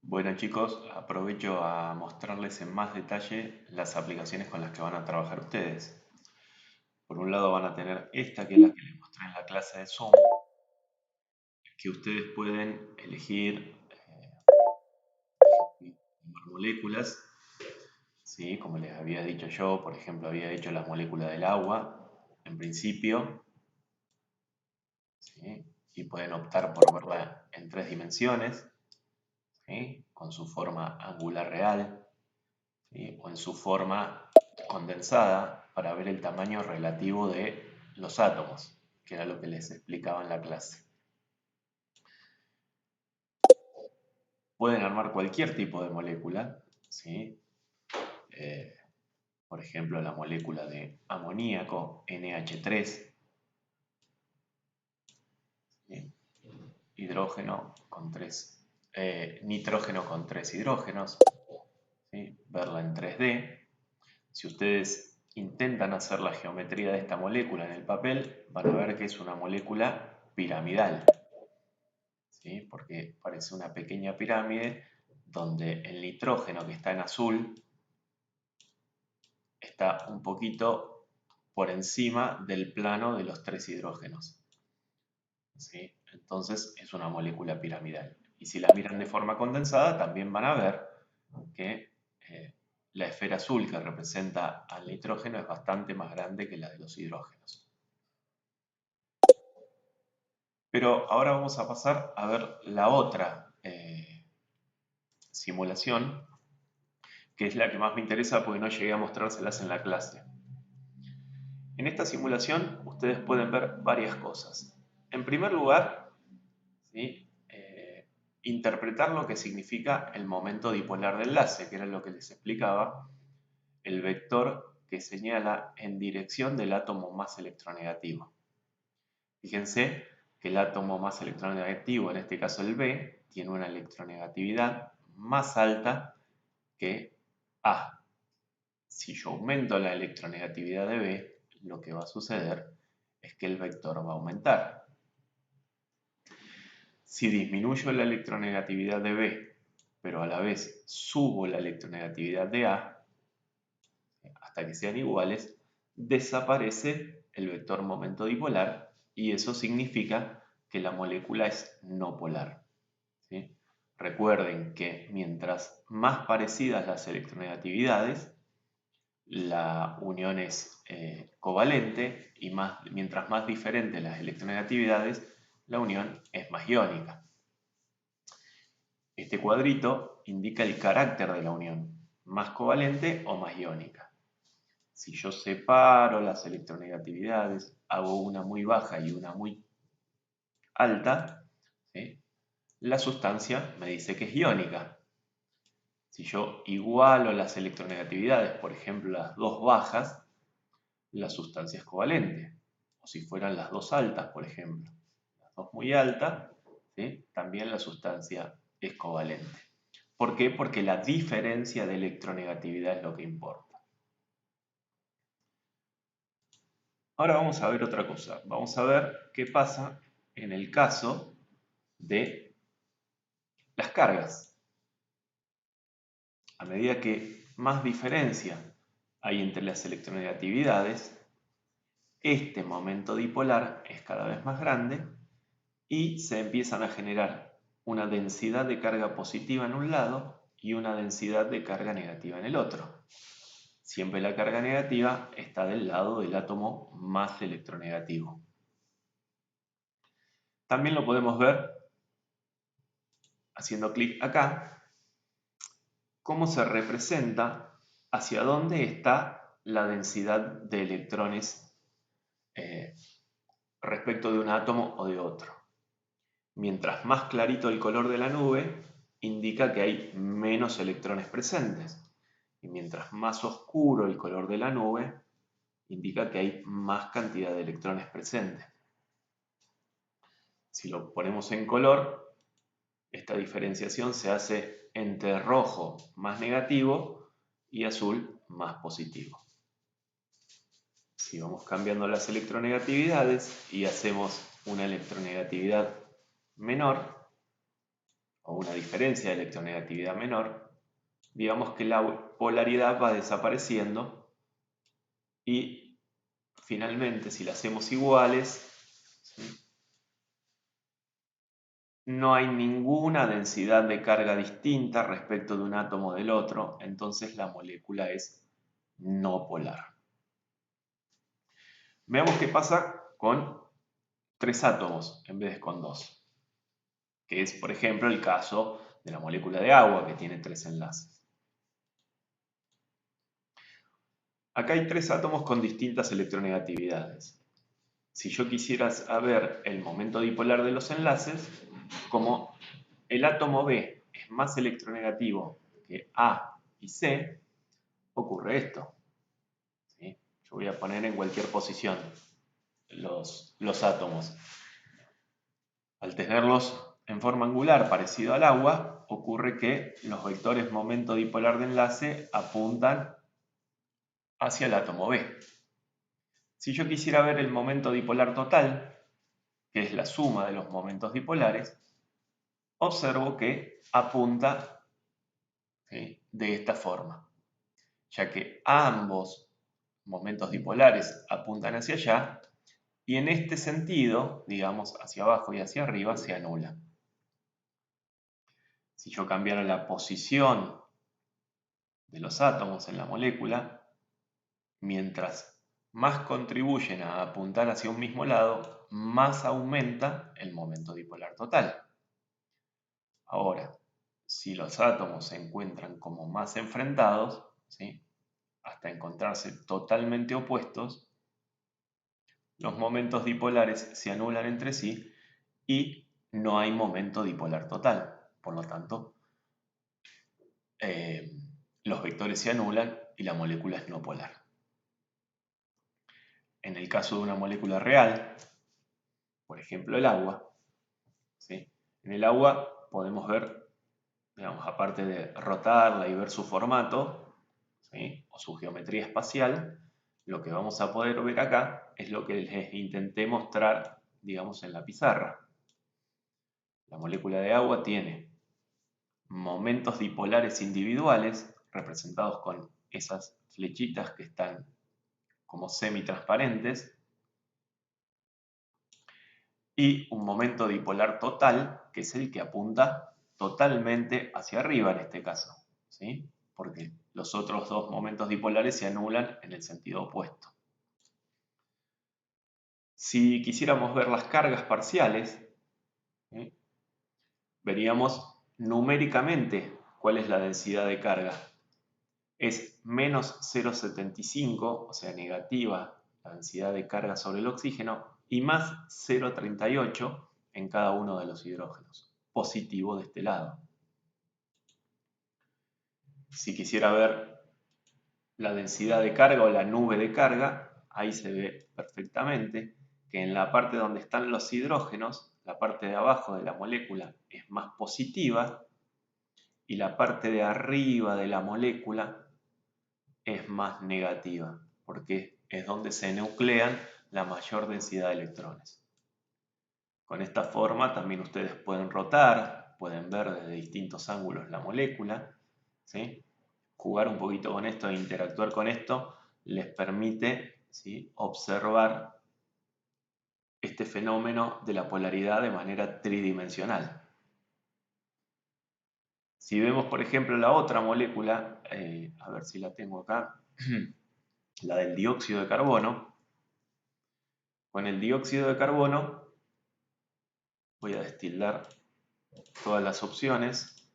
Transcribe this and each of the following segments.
Bueno chicos, aprovecho a mostrarles en más detalle las aplicaciones con las que van a trabajar ustedes. Por un lado van a tener esta que es la que les mostré en la clase de Zoom, que ustedes pueden elegir moléculas, ¿sí? Como les había dicho yo, por ejemplo, había hecho la molécula del agua, en principio, ¿sí? Y pueden optar por verla en 3 dimensiones, ¿sí? Con su forma angular real, ¿sí? O en su forma condensada para ver el tamaño relativo de los átomos, que era lo que les explicaba en la clase. Pueden armar cualquier tipo de molécula, ¿sí? Eh, por ejemplo, la molécula de amoníaco, NH3, ¿sí? Hidrógeno con nitrógeno con 3 hidrógenos, ¿sí? Verla en 3D. Si ustedes intentan hacer la geometría de esta molécula en el papel, van a ver que es una molécula piramidal, ¿sí? Porque parece una pequeña pirámide donde el nitrógeno que está en azul está un poquito por encima del plano de los 3 hidrógenos, ¿sí? Entonces es una molécula piramidal. Y si la miran de forma condensada, también van a ver que la esfera azul que representa al nitrógeno es bastante más grande que la de los hidrógenos. Pero ahora vamos a pasar a ver la otra simulación, que es la que más me interesa porque no llegué a mostrárselas en la clase. En esta simulación ustedes pueden ver varias cosas. En primer lugar, ¿sí? Interpretar lo que significa el momento dipolar de enlace, que era lo que les explicaba, el vector que señala en dirección del átomo más electronegativo. Fíjense que el átomo más electronegativo, en este caso el B, tiene una electronegatividad más alta que A. Si yo aumento la electronegatividad de B, lo que va a suceder es que el vector va a aumentar. Si disminuyo la electronegatividad de B, pero a la vez subo la electronegatividad de A, hasta que sean iguales, desaparece el vector momento dipolar y eso significa que la molécula es no polar, ¿sí? Recuerden que mientras más parecidas las electronegatividades, la unión es covalente y mientras más diferentes las electronegatividades, la unión es más iónica. Este cuadrito indica el carácter de la unión, más covalente o más iónica. Si yo separo las electronegatividades, hago una muy baja y una muy alta, ¿sí? La sustancia me dice que es iónica. Si yo igualo las electronegatividades, por ejemplo las dos bajas, la sustancia es covalente. O si fueran las dos altas, por ejemplo, las dos muy altas, ¿sí? También la sustancia es covalente. ¿Por qué? Porque la diferencia de electronegatividad es lo que importa. Ahora vamos a ver otra cosa. Vamos a ver qué pasa en el caso de las cargas. A medida que más diferencia hay entre las electronegatividades, este momento dipolar es cada vez más grande y se empiezan a generar una densidad de carga positiva en un lado y una densidad de carga negativa en el otro. Siempre la carga negativa está del lado del átomo más electronegativo. También lo podemos ver haciendo clic acá, cómo se representa hacia dónde está la densidad de electrones respecto de un átomo o de otro. Mientras más clarito el color de la nube, indica que hay menos electrones presentes. Y mientras más oscuro el color de la nube, indica que hay más cantidad de electrones presentes. Si lo ponemos en color, esta diferenciación se hace entre rojo más negativo y azul más positivo. Si vamos cambiando las electronegatividades y hacemos una electronegatividad menor, o una diferencia de electronegatividad menor, digamos que la polaridad va desapareciendo y finalmente, si las hacemos iguales, ¿sí?, no hay ninguna densidad de carga distinta respecto de un átomo del otro, entonces la molécula es no polar. Veamos qué pasa con 3 átomos en vez de con 2, que es, por ejemplo, el caso de la molécula de agua, que tiene 3 enlaces. Acá hay 3 átomos con distintas electronegatividades. Si yo quisiera saber el momento dipolar de los enlaces, como el átomo B es más electronegativo que A y C, ocurre esto, ¿sí? Yo voy a poner en cualquier posición los átomos. Al tenerlos en forma angular parecido al agua, ocurre que los vectores momento dipolar de enlace apuntan hacia el átomo B. Si yo quisiera ver el momento dipolar total, que es la suma de los momentos dipolares, observo que apunta, ¿sí?, de esta forma, ya que ambos momentos dipolares apuntan hacia allá y en este sentido, digamos hacia abajo y hacia arriba, se anulan. Si yo cambiara la posición de los átomos en la molécula, mientras más contribuyen a apuntar hacia un mismo lado, más aumenta el momento dipolar total. Ahora, si los átomos se encuentran como más enfrentados, ¿sí?, hasta encontrarse totalmente opuestos, los momentos dipolares se anulan entre sí y no hay momento dipolar total. Por lo tanto, los vectores se anulan y la molécula es no polar. En el caso de una molécula real, por ejemplo el agua, ¿sí?, en el agua podemos ver, digamos, aparte de rotarla y ver su formato, ¿sí?, o su geometría espacial, lo que vamos a poder ver acá es lo que les intenté mostrar, digamos, en la pizarra. La molécula de agua tiene momentos dipolares individuales, representados con esas flechitas que están como semitransparentes, y un momento dipolar total, que es el que apunta totalmente hacia arriba en este caso, ¿sí?, porque los otros dos momentos dipolares se anulan en el sentido opuesto. Si quisiéramos ver las cargas parciales, ¿sí?, veríamos numéricamente cuál es la densidad de carga. Es menos 0,75, o sea, negativa la densidad de carga sobre el oxígeno, y más 0,38 en cada uno de los hidrógenos, positivo de este lado. Si quisiera ver la densidad de carga o la nube de carga, ahí se ve perfectamente que en la parte donde están los hidrógenos, la parte de abajo de la molécula es más positiva y la parte de arriba de la molécula es más negativa, porque es donde se nuclean la mayor densidad de electrones. Con esta forma también ustedes pueden rotar, pueden ver desde distintos ángulos la molécula, ¿sí? Jugar un poquito con esto e interactuar con esto les permite, ¿sí?, observar este fenómeno de la polaridad de manera tridimensional. Si vemos, por ejemplo, la otra molécula, a ver si la tengo acá, la del dióxido de carbono. Con el dióxido de carbono voy a destildar todas las opciones.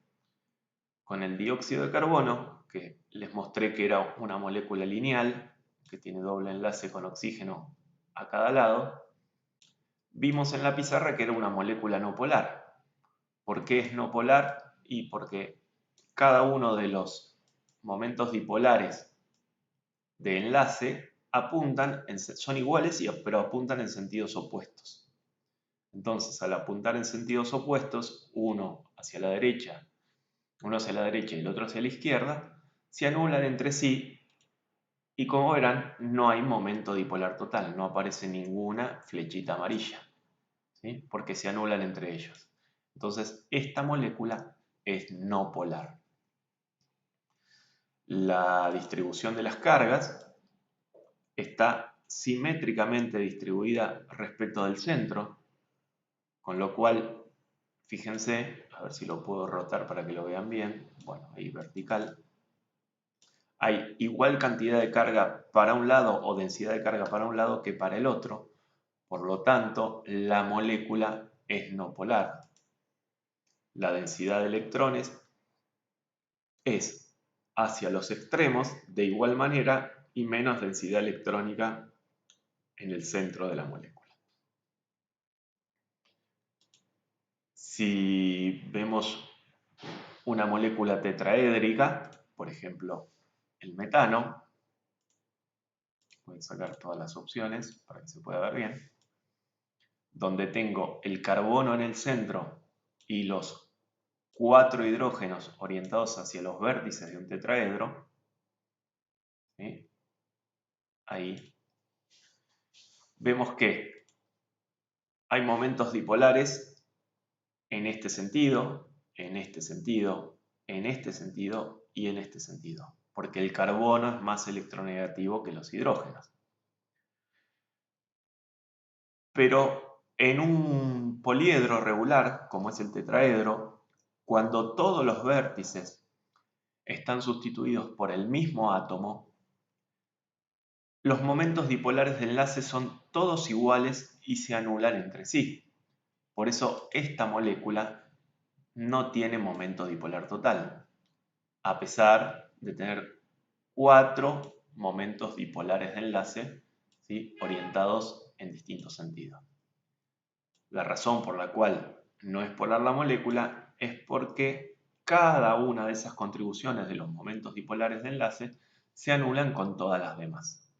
Con el dióxido de carbono, que les mostré que era una molécula lineal, que tiene doble enlace con oxígeno a cada lado, vimos en la pizarra que era una molécula no polar. ¿Por qué es no polar? Y porque cada uno de los momentos dipolares de enlace son iguales, pero apuntan en sentidos opuestos. Entonces, al apuntar en sentidos opuestos, uno hacia la derecha y el otro hacia la izquierda, se anulan entre sí y, como verán, no hay momento dipolar total, no aparece ninguna flechita amarilla, ¿sí?, porque se anulan entre ellos. Entonces, esta molécula es no polar. La distribución de las cargas está simétricamente distribuida respecto del centro, con lo cual, fíjense, a ver si lo puedo rotar para que lo vean bien, bueno, ahí vertical, hay igual cantidad de carga para un lado o densidad de carga para un lado que para el otro, por lo tanto, la molécula es no polar. La densidad de electrones es hacia los extremos de igual manera y menos densidad electrónica en el centro de la molécula. Si vemos una molécula tetraédrica, por ejemplo, el metano, voy a sacar todas las opciones para que se pueda ver bien, donde tengo el carbono en el centro y los 4 hidrógenos orientados hacia los vértices de un tetraedro, ¿sí? Ahí vemos que hay momentos dipolares en este sentido, en este sentido, en este sentido y en este sentido, porque el carbono es más electronegativo que los hidrógenos. Pero en un poliedro regular, como es el tetraedro, cuando todos los vértices están sustituidos por el mismo átomo, los momentos dipolares de enlace son todos iguales y se anulan entre sí. Por eso esta molécula no tiene momento dipolar total, a pesar de tener 4 momentos dipolares de enlace, ¿sí?, orientados en distintos sentidos. La razón por la cual no es polar la molécula es porque cada una de esas contribuciones de los momentos dipolares de enlace se anulan con todas las demás.